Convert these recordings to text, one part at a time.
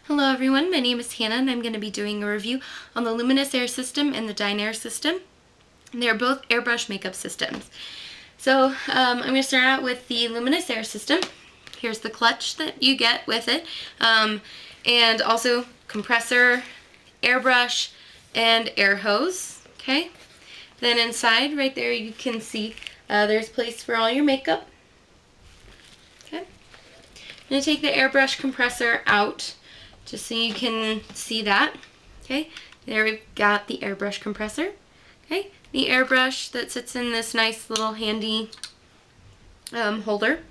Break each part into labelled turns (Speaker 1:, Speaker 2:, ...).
Speaker 1: Hello everyone, my name is Hannah and I'm going to be doing a review on the Luminess air system and the Dinair system. They're both airbrush makeup systems. So I'm going to start out with the Luminess air system. Here's the clutch that you get with it, and also compressor, airbrush, and air hose. Okay. Then inside right there you can see there's place for all your makeup. Okay. I'm going to take the airbrush compressor out just so you can see that. Okay, there we've got the airbrush compressor. Okay, the airbrush that sits in this nice little handy holder.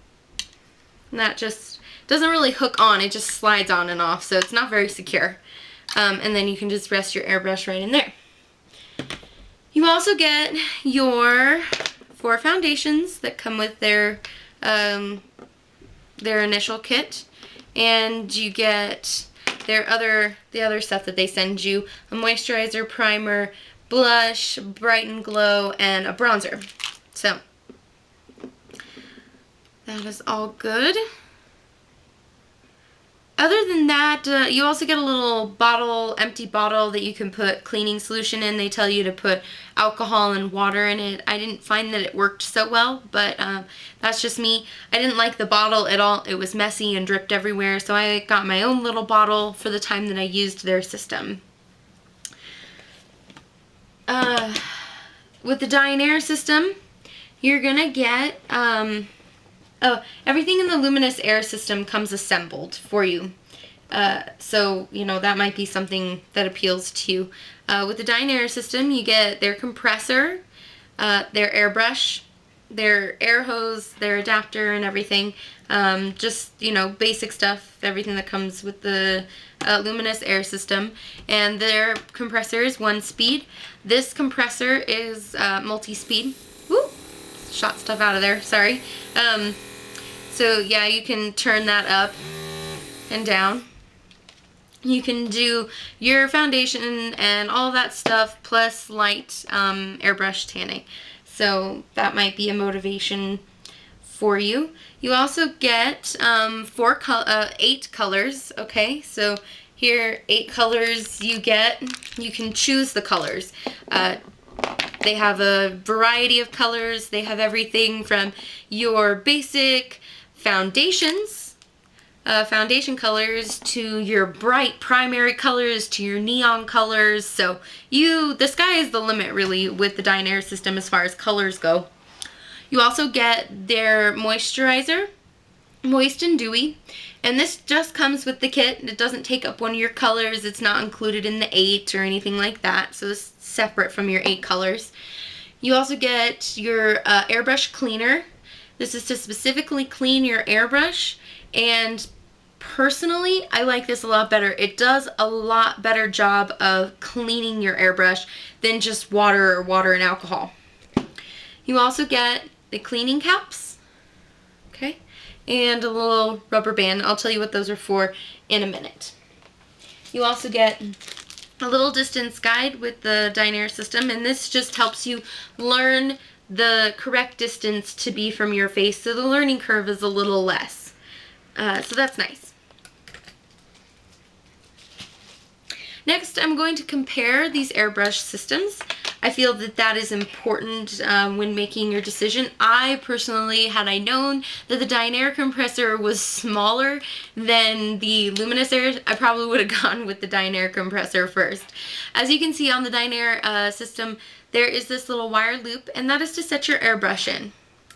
Speaker 1: And that just doesn't really hook on, it just slides on and off, so it's not very secure. And then you can just rest your airbrush right in there. You also get your 4 foundations that come with their initial kit, and you get the other stuff that they send you: a moisturizer, primer, blush, Brighten Glow, and a bronzer. So that is all good. Other than that, you also get a little bottle, empty bottle that you can put cleaning solution in. They tell you to put alcohol and water in it. I didn't find that it worked so well, but that's just me. I didn't like the bottle at all. It was messy and dripped everywhere, so I got my own little bottle for the time that I used their system. With the Dinair system, you're gonna get everything in the Luminess air system comes assembled for you. So, you know, that might be something that appeals to you. With the Dinair system, you get their compressor, their airbrush, their air hose, their adapter, and everything. Just, you know, basic stuff, everything that comes with the Luminess air system. And their compressor is 1-speed. This compressor is multi-speed. Woo! Shot stuff out of there, sorry. So yeah, you can turn that up and down. You can do your foundation and all that stuff plus light airbrush tanning. So that might be a motivation for you. You also get 8 colors, okay? So here, 8 colors you get. You can choose the colors. They have a variety of colors. They have everything from your basic foundations, foundation colors, to your bright primary colors, to your neon colors. So the sky is the limit really with the Dinair system as far as colors go. You also get their moisturizer, Moist and Dewy, and this just comes with the kit. It doesn't take up one of your colors. It's not included in the 8 or anything like that, so this is separate from your 8 colors. You also get your airbrush cleaner. This is to specifically clean your airbrush, and personally, I like this a lot better. It does a lot better job of cleaning your airbrush than just water and alcohol. You also get the cleaning caps, okay, and a little rubber band. I'll tell you what those are for in a minute. You also get a little distance guide with the Dinair system, and this just helps you learn the correct distance to be from your face, so the learning curve is a little less. So that's nice. Next, I'm going to compare these airbrush systems. I feel that that is important when making your decision. I personally, had I known that the Dinair compressor was smaller than the Luminess air, I probably would have gone with the Dinair compressor first. As you can see on the Dinair system, there is this little wire loop, and that is to set your airbrush in.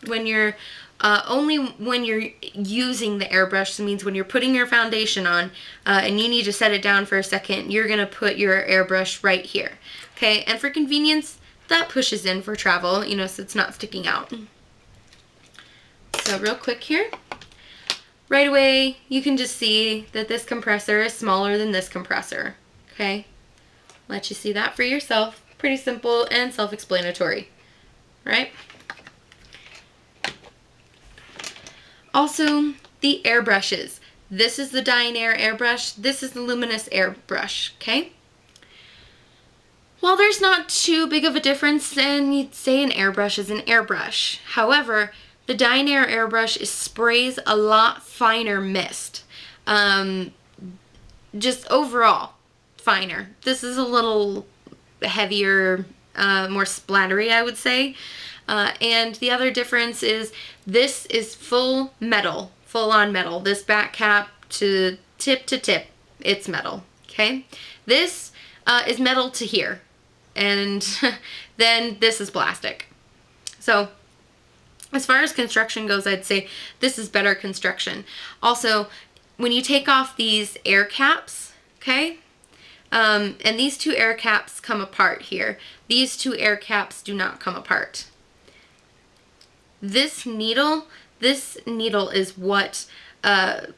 Speaker 1: When you're only when you're using the airbrush, so it means when you're putting your foundation on and you need to set it down for a second, you're going to put your airbrush right here. Okay, and for convenience, that pushes in for travel, you know, so it's not sticking out. So real quick here, right away, you can just see that this compressor is smaller than this compressor. Okay, let you see that for yourself. Pretty simple and self-explanatory, right? Also, the airbrushes. This is the Dinair airbrush. This is the Luminess airbrush, okay? While there's not too big of a difference, then you'd say an airbrush is an airbrush. However, the Dinair airbrush sprays a lot finer mist. just overall finer. This is a little heavier, more splattery, I would say. And the other difference is this is full metal, full on metal. This back cap to tip, it's metal, okay? This is metal to here, and then this is plastic. So as far as construction goes, I'd say this is better construction. Also, when you take off these air caps, okay, and these two air caps come apart here. These two air caps do not come apart. This needle is what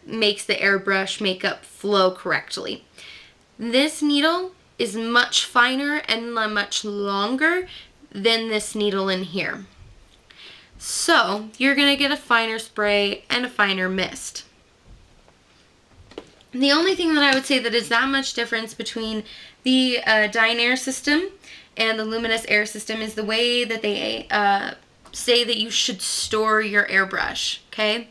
Speaker 1: makes the airbrush makeup flow correctly. This needle is much finer and much longer than this needle in here. So you're gonna get a finer spray and a finer mist. The only thing that I would say that is that much difference between the Dinair system and the Luminess air system is the way that they say that you should store your airbrush, okay?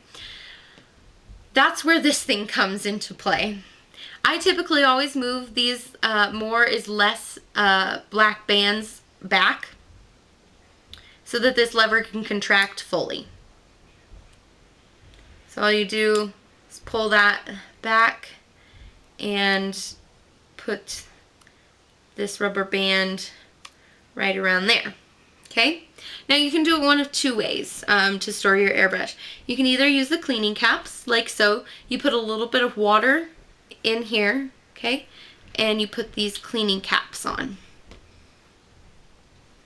Speaker 1: That's where this thing comes into play. I typically always move these more is less black bands back so that this lever can contract fully. So all you do is pull that back and put this rubber band right around there. Okay? Now you can do it one of two ways to store your airbrush. You can either use the cleaning caps, like so. You put a little bit of water in here, okay? And you put these cleaning caps on.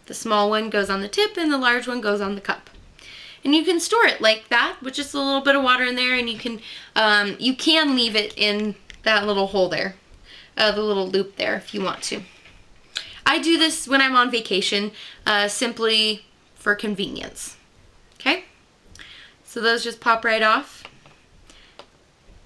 Speaker 1: The small one goes on the tip and the large one goes on the cup. And you can store it like that with just a little bit of water in there, and you can leave it in that little hole there, the little loop there if you want to. I do this when I'm on vacation, simply for convenience. Okay? So those just pop right off.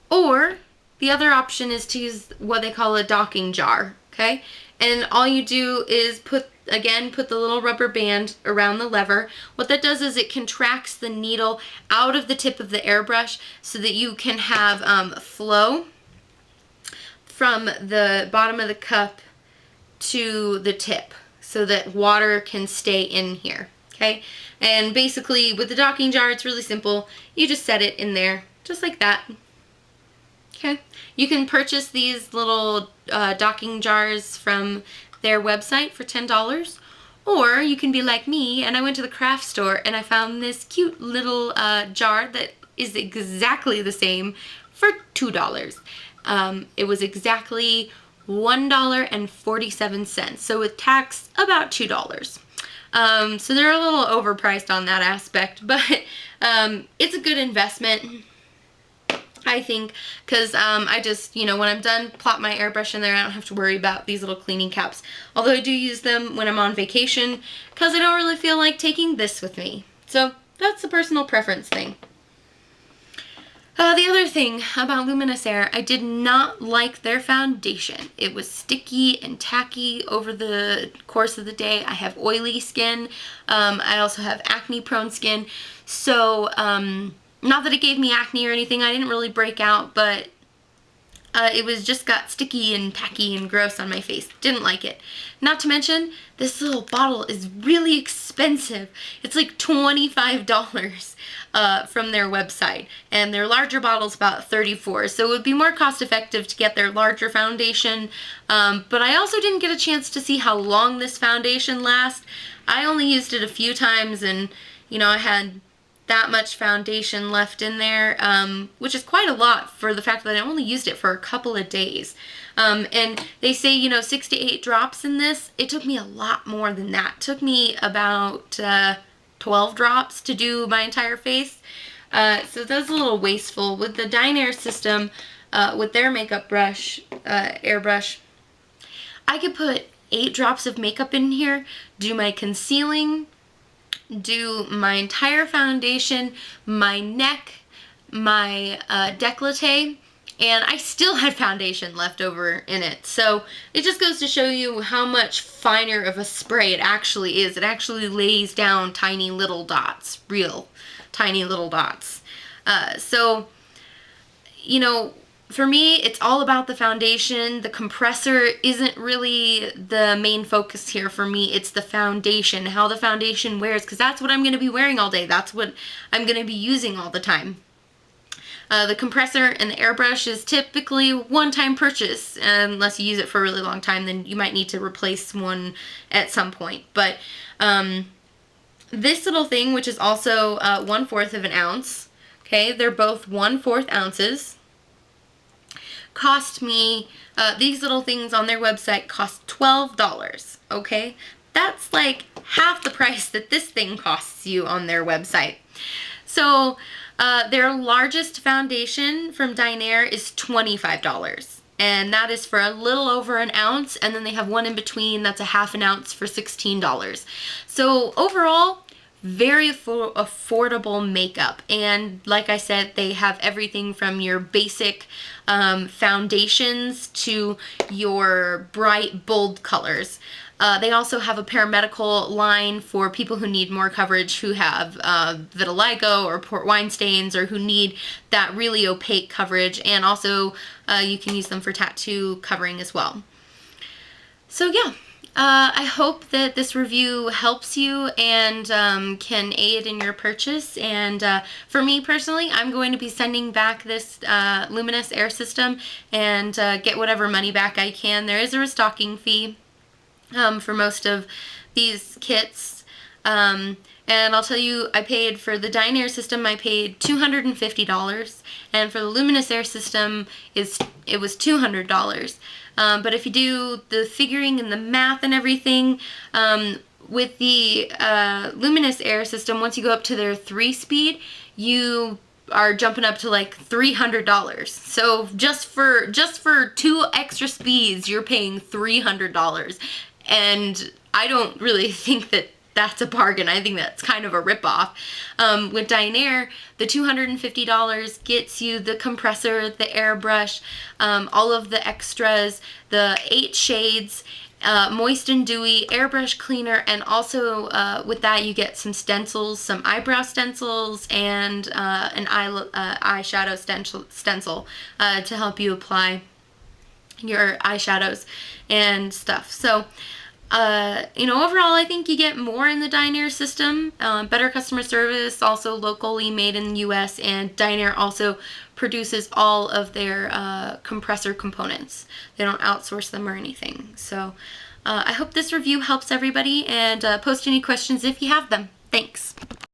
Speaker 1: Or the other option is to use what they call a docking jar. Okay? And all you do is put the little rubber band around the lever. What that does is it contracts the needle out of the tip of the airbrush so that you can have flow from the bottom of the cup to the tip so that water can stay in here, okay? And basically with the docking jar, it's really simple. You just set it in there just like that, okay? You can purchase these little docking jars from their website for $10, or you can be like me and I went to the craft store and I found this cute little jar that is exactly the same for $2. It was exactly $1.47, so with tax about $2. So they're a little overpriced on that aspect, but it's a good investment, I think, because I just, when I'm done, plop my airbrush in there. I don't have to worry about these little cleaning caps, although I do use them when I'm on vacation because I don't really feel like taking this with me. So that's a personal preference thing. The other thing about Luminess Air, I did not like their foundation. It was sticky and tacky over the course of the day. I have oily skin. I also have acne-prone skin. So, not that it gave me acne or anything. I didn't really break out, but it was just got sticky and tacky and gross on my face. Didn't like it. Not to mention, this little bottle is really expensive. It's like $25 from their website, and their larger bottle's about $34. So it would be more cost effective to get their larger foundation, but I also didn't get a chance to see how long this foundation lasts. I only used it a few times, and I had that much foundation left in there, which is quite a lot for the fact that I only used it for a couple of days. And they say, 6 to 8 drops in this. It took me a lot more than that. It took me about 12 drops to do my entire face. So that's a little wasteful. With the Dinair system, with their makeup brush, airbrush, I could put 8 drops of makeup in here, do my concealing, do my entire foundation, my neck, my décolleté, and I still had foundation left over in it. So it just goes to show you how much finer of a spray it actually is. It actually lays down tiny little dots, real tiny little dots. So, for me, it's all about the foundation. The compressor isn't really the main focus here for me. It's the foundation, how the foundation wears, because that's what I'm going to be wearing all day. That's what I'm going to be using all the time. The compressor and the airbrush is typically one-time purchase. Unless you use it for a really long time, then you might need to replace one at some point. But this little thing, which is also 1/4 of an ounce, okay, they're both 1/4 ounces, cost me, these little things on their website cost $12, okay? That's like half the price that this thing costs you on their website. So their largest foundation from Dinair is $25. And that is for a little over an ounce, and then they have one in between that's a half an ounce for $16. So overall, very affordable makeup. And like I said, they have everything from your basic foundations to your bright, bold colors. They also have a paramedical line for people who need more coverage, who have vitiligo or port wine stains, or who need that really opaque coverage. And also you can use them for tattoo covering as well. So yeah. I hope that this review helps you and can aid in your purchase. And for me personally, I'm going to be sending back this Luminess air system and get whatever money back I can. There is a restocking fee for most of these kits. And I'll tell you, I paid for the Dinair system, I paid $250, and for the Luminess air system, it was $200. But if you do the figuring and the math and everything, with the Luminess air system, once you go up to their 3-speed, you are jumping up to like $300. So just for 2 extra speeds, you're paying $300. And I don't really think that that's a bargain. I think that's kind of a ripoff. With Dinair, the $250 gets you the compressor, the airbrush, all of the extras, the 8 shades, moist and dewy, airbrush cleaner, and also with that you get some stencils, some eyebrow stencils, and an eyeshadow stencil to help you apply your eyeshadows and stuff. So overall, I think you get more in the Dinair system, better customer service, also locally made in the US, and Dinair also produces all of their compressor components. They don't outsource them or anything. So I hope this review helps everybody, and post any questions if you have them. Thanks.